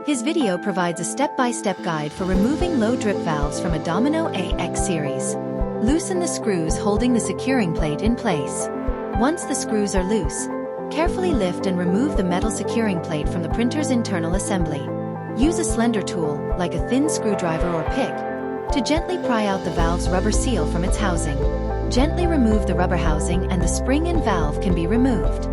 His video provides a step-by-step guide for removing low drip valves from a Domino AX series. Loosen the screws holding the securing plate in place. Once the screws are loose, carefully lift and remove the metal securing plate from the printer's internal assembly. Use a slender tool, like a thin screwdriver or pick, to gently pry out the valve's rubber seal from its housing. Gently remove the rubber housing and the spring and valve can be removed.